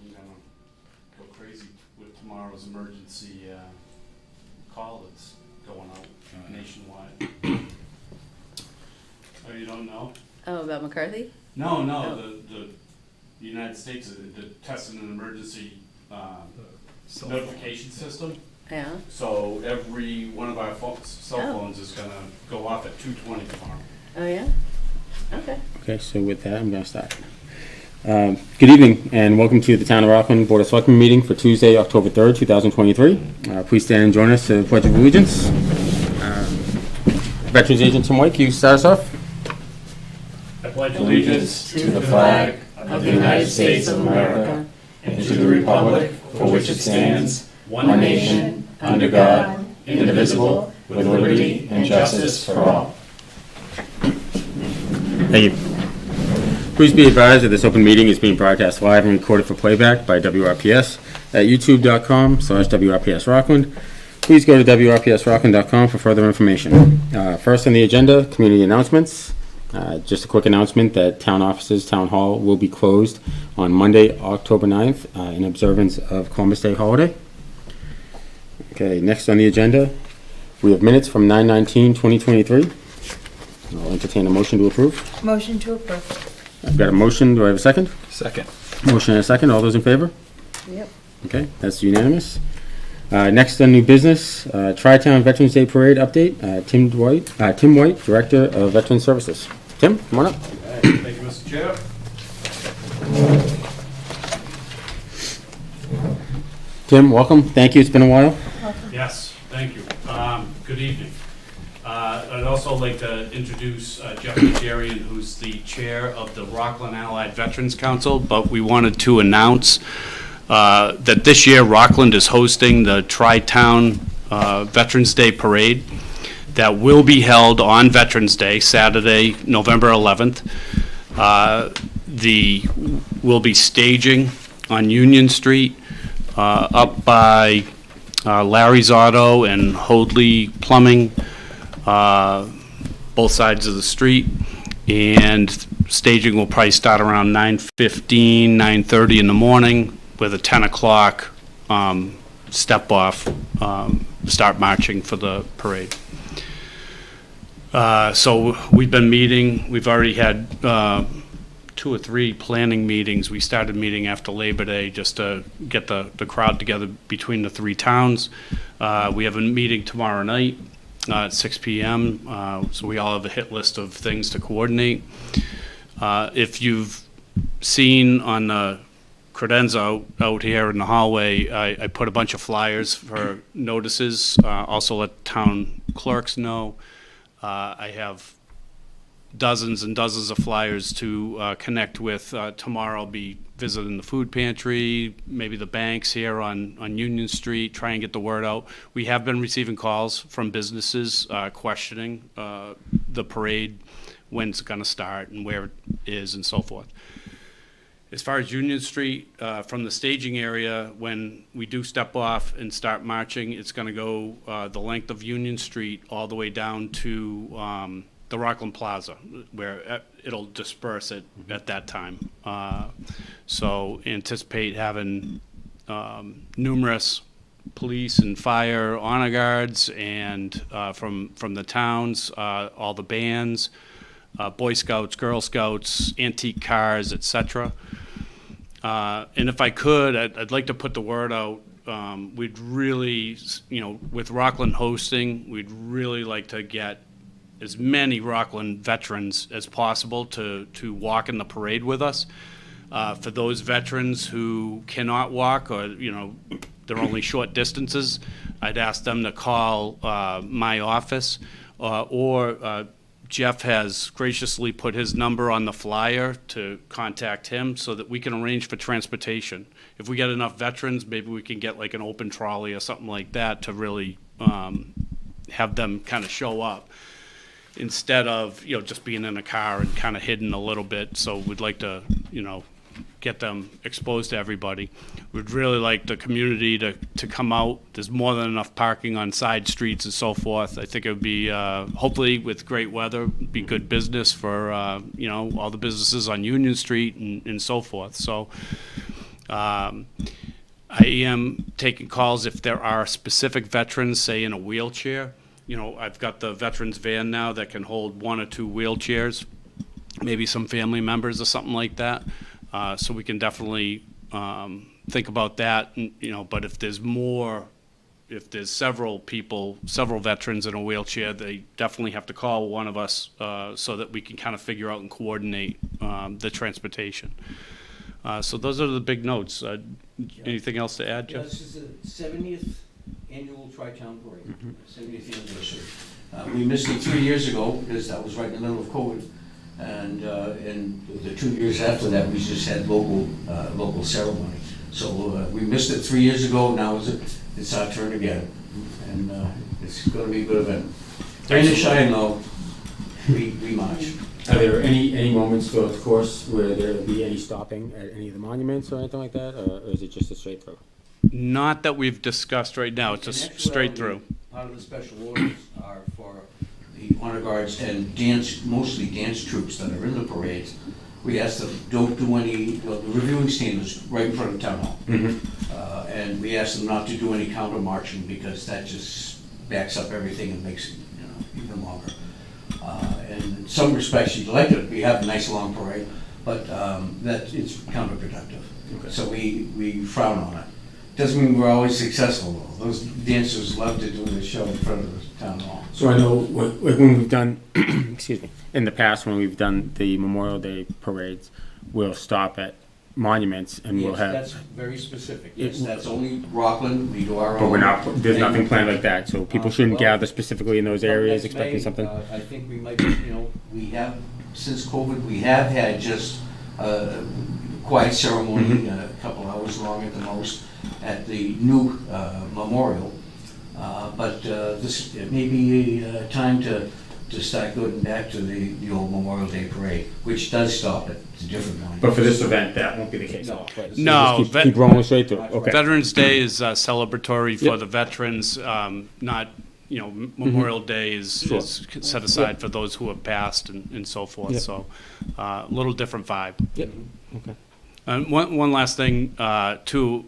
I'm gonna go crazy with tomorrow's emergency call that's going out nationwide. Oh, you don't know? Oh, about McCarthy? No, Oh. the United States they're testing an emergency notification system. Yeah. So every one of our cell phones is gonna go off at 2:20 tomorrow. Oh, yeah? Okay. Okay, so with that, I'm going to start. Good evening, and welcome to the Town of Rockland Board of Selectmen meeting for Tuesday, October 3rd, 2023. Please stand and join us to the Pledge of Allegiance. Veterans Agent Tim White, can you start us off? I pledge allegiance to the flag of the United States of America and to the republic for which it stands, one nation, under God, indivisible, with liberty and justice for all. Thank you. Please be advised that this open meeting is being broadcast live and recorded for playback by WRPS at youtube.com/WRPS Rockland. Please go to WRPSRockland.com for further information. First on the agenda, community announcements. Just a quick announcement that town offices, town hall will be closed on Monday, October 9th in observance of Columbus Day holiday. Okay, next on the agenda, we have minutes from 9/19/2023. I'll entertain a motion to approve. Motion to approve. I've got a motion. Do I have a second? Second. Motion and a second. All those in favor? Yep. Okay, that's unanimous. Next on new business, Tri-Town Veterans Day Parade update. Tim White, Director of Veteran Services. Tim, come on up. Thank you, Mr. Chair. Tim, welcome. Thank you. It's been a while. Yes, thank you. Good evening. I'd also like to introduce Jeff Nigerian, who's the chair of the Rockland Allied Veterans Council, but we wanted to announce that this year Rockland is hosting the Tri-Town Veterans Day Parade that will be held on Veterans Day, Saturday, November 11th. We'll be staging on Union Street up by Larry's Auto and Hoadley Plumbing, both sides of the street, and staging will probably start around 9:15, 9:30 in the morning with a 10 o'clock step off, start marching for the parade. So we've been meeting. We've already had 2 or 3 planning meetings. We started meeting after Labor Day just to get the crowd together between the 3 towns. We have a meeting tomorrow night at 6 p.m. So we all have a hit list of things to coordinate. If you've seen on the credenza out here in the hallway, I put a bunch of flyers for notices. Also let town clerks know. I have dozens and dozens of flyers to connect with. Tomorrow I'll be visiting the food pantry, maybe the banks here on Union Street, try and get the word out. We have been receiving calls from businesses questioning the parade, when it's going to start and where it is and so forth. As far as Union Street, from the staging area, when we do step off and start marching, it's going to go the length of Union Street all the way down to the Rockland Plaza, where it'll disperse at that time. So anticipate having numerous police and fire honor guards and from the towns, all the bands, Boy Scouts, Girl Scouts, antique cars, etc. And if I could, I'd like to put the word out. We'd really, with Rockland hosting, we'd really like to get as many Rockland veterans as possible to walk in the parade with us. For those veterans who cannot walk or, they're only short distances, I'd ask them to call my office or Jeff has graciously put his number on the flyer to contact him so that we can arrange for transportation. If we get enough veterans, maybe we can get like an open trolley or something like that to really have them kind of show up instead of, just being in a car and kind of hidden a little bit. So we'd like to, get them exposed to everybody. We'd really like the community to come out. There's more than enough parking on side streets and so forth. I think it would be, hopefully with great weather, be good business for, all the businesses on Union Street and so forth. So I am taking calls if there are specific veterans, say in a wheelchair. You know, I've got the veterans van now that can hold 1 or 2 wheelchairs, maybe some family members or something like that. So we can definitely think about that, you know, but if there's several people, several veterans in a wheelchair, they definitely have to call one of us so that we can kind of figure out and coordinate the transportation. So those are the big notes. Anything else to add, Yeah, Jeff? this is the 70th annual Tri-Town Parade, 70th anniversary. We missed it 3 years ago because that was right in the middle of COVID. And the 2 years after that, we just had local ceremony. So we missed it 3 years ago, now it's our turn again. And it's gonna be a good event. Rain or shine though, we march. Are there any moments throughout the course where there will be any stopping at any of the monuments or anything like that, or is it just a straight through? Not that we've discussed right now. It's a In straight actuality, through. Part of the special orders are for the honor guards and mostly dance troops that are in the parades. We ask them, don't do any, the reviewing stand is right in front of town hall. And we ask them not to do any counter marching because that just backs up everything and makes it, even longer. And in some respects, you'd like it, we have a nice long parade, but that it's counterproductive. Okay. So we frown on it. Doesn't mean we're always successful though. Those dancers love to do the show in front of the town hall. So I know when we've done, excuse me, in the past when we've done the Memorial Day parades, we'll stop at monuments and we'll Yes, have. that's very specific. Yes, that's only Rockland, we do our own. But we're not, there's nothing planned like that, so people shouldn't well, gather specifically in those areas Next expecting May, something. I think we might, we have, since COVID, we have had just a quiet ceremony, a couple hours long at the most, at the new memorial. But this, it may be a time to start going back to the old Memorial Day parade, which does stop at the different monuments. But for this event, that won't be the case. No. No, Just keep rolling straight through, That's okay. Veterans Day is celebratory for Yep. the veterans, not, Memorial Day is Sure. set aside for those who have passed and so forth, Yep. so a little different vibe. Yep, okay. And one last thing, too,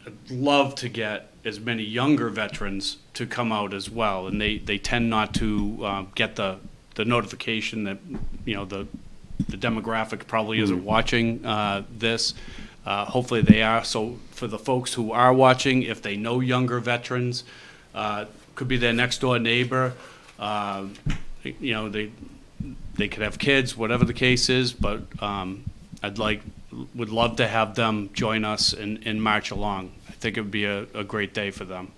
I'd love to get as many younger veterans to come out as well, and they tend not to get the notification that, the demographic probably isn't watching this. Hopefully they are, so for the folks who are watching, if they know younger veterans, could be their next door neighbor, they could have kids, whatever the case is, but would love to have them join us and march along. I think it would be a great day for them.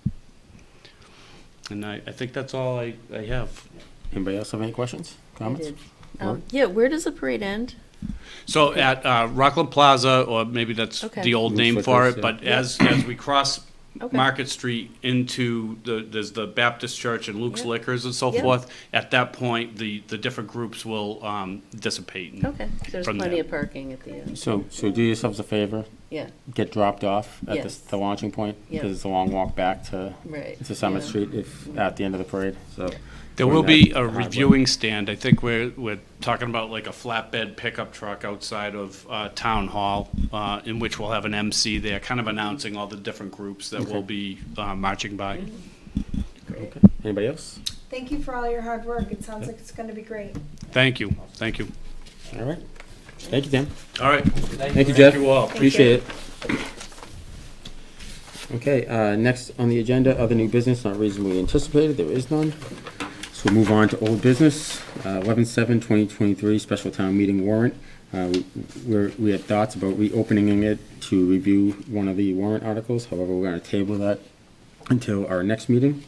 And I think that's all I have. Anybody else have any questions, I comments? did. Lauren? Yeah, where does the parade end? So at Rockland Plaza, or maybe that's Okay. the old Looks name like for this, it, yeah. but as we cross Okay. Market Street into there's the Baptist Church and Luke's Yep. Liquors and so Yep. forth, at that point, the different groups will dissipate. Okay, there's From plenty there. of parking at the end. So do yourselves a favor, Yeah, get dropped off at Yes. the launching point, Yep. because it's a long walk back to right. Summit Yeah. Street if, at the end of the parade, so. There We're will in be that a hard way. reviewing stand. I think we're talking about like a flatbed pickup truck outside of Town Hall, in which we'll have an MC there, kind of announcing all the different groups that will be marching by. Okay. Anybody else? Thank you for all your hard work. It sounds like it's going to be great. Thank you, thank you. All right. Thank you, Tim. All right, Thank you, Jeff. thank you all. Appreciate it. Okay, next on the agenda, other new business not reasonably anticipated, there is none. So we'll move on to old business, 11/7/2023 special town meeting warrant. We had thoughts about reopening it to review one of the warrant articles, however, we're gonna table that until our next meeting.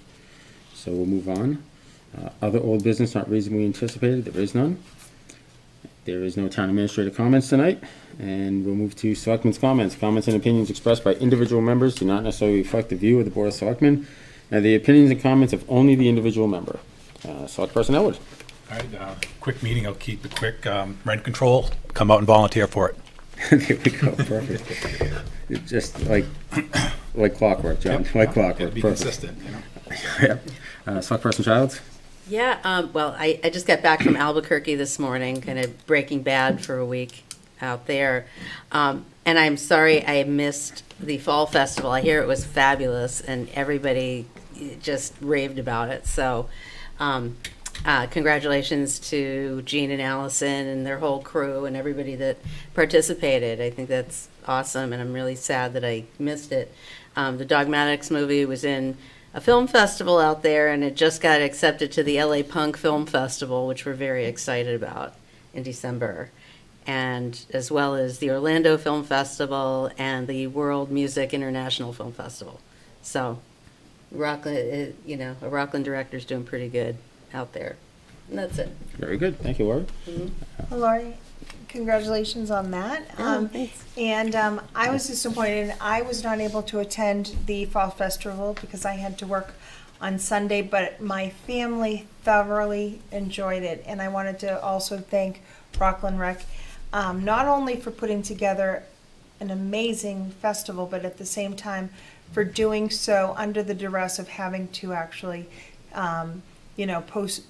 So we'll move on. Other old business not reasonably anticipated, there is none. There is no town administrator comments tonight, and we'll move to selectmen's comments. Comments and opinions expressed by individual members do not necessarily reflect the view of the Board of Selectmen, and the opinions and comments of only the individual member. Select Person Elwood. All right, quick meeting, I'll keep it quick. Rent control, come out and volunteer for it. There we go, perfect. It's just like clockwork, John, Yep. like clockwork, Gotta be perfect. consistent, Yep. Select Person Childs? Yeah, well, I just got back from Albuquerque this morning, kind of Breaking Bad for a week. out there. And I'm sorry I missed the Fall Festival. I hear it was fabulous and everybody just raved about it. So congratulations to Gene and Allison and their whole crew and everybody that participated. I think that's awesome, and I'm really sad that I missed it. The Dogmatics movie was in a film festival out there, and it just got accepted to the LA Punk Film Festival, which we're very excited about in December, and as well as the Orlando Film Festival and the World Music International Film Festival. So, Rockland, a Rockland director's doing pretty good out there. And that's it. Very good. Thank you, Lori. Well, Lori, congratulations on that. Thanks. And I was disappointed. I was not able to attend the Fall Festival because I had to work on Sunday, but my family thoroughly enjoyed it. And I wanted to also thank Rockland Rec, not only for putting together an amazing festival, but at the same time for doing so under the duress of having to actually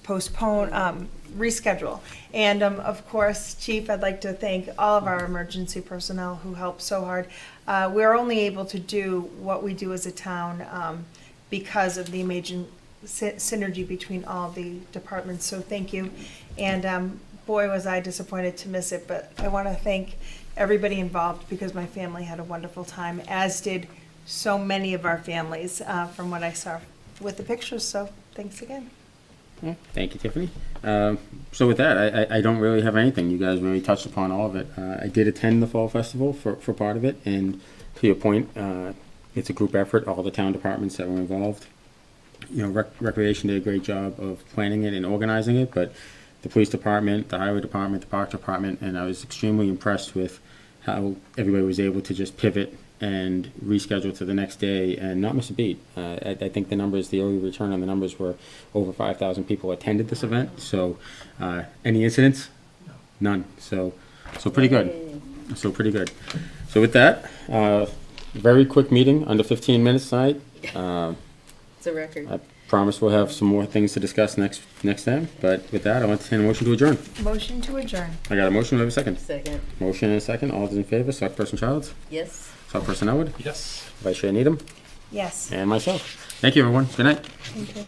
postpone, reschedule. And of course, Chief, I'd like to thank all of our emergency personnel who helped so hard. We're only able to do what we do as a town because of the amazing synergy between all the departments. So thank you. And boy, was I disappointed to miss it. But I want to thank everybody involved because my family had a wonderful time, as did so many of our families from what I saw with the pictures. So thanks again. Thank you, Tiffany. So with that, I don't really have anything. You guys really touched upon all of it. I did attend the Fall Festival for part of it, and to your point, it's a group effort, all the town departments that were involved. Recreation did a great job of planning it and organizing it, but the police department, the highway department, the park department, and I was extremely impressed with how everybody was able to just pivot and reschedule to the next day and not miss a beat. I think the early return on the numbers were over 5,000 people attended this event. So any incidents? None. So pretty good. So pretty good. So with that, very quick meeting, under 15 minutes tonight. It's a record. I promise we'll have some more things to discuss next time. But with that, I'll entertain a motion to adjourn. Motion to adjourn. I got a motion. Do I have a second? Second. Motion and a second. All those in favor? Select Person Childs? Yes. Select Person Elwood? Yes. Vice Chair Needham? Yes. And myself. Thank you, everyone. Good night. Thank you.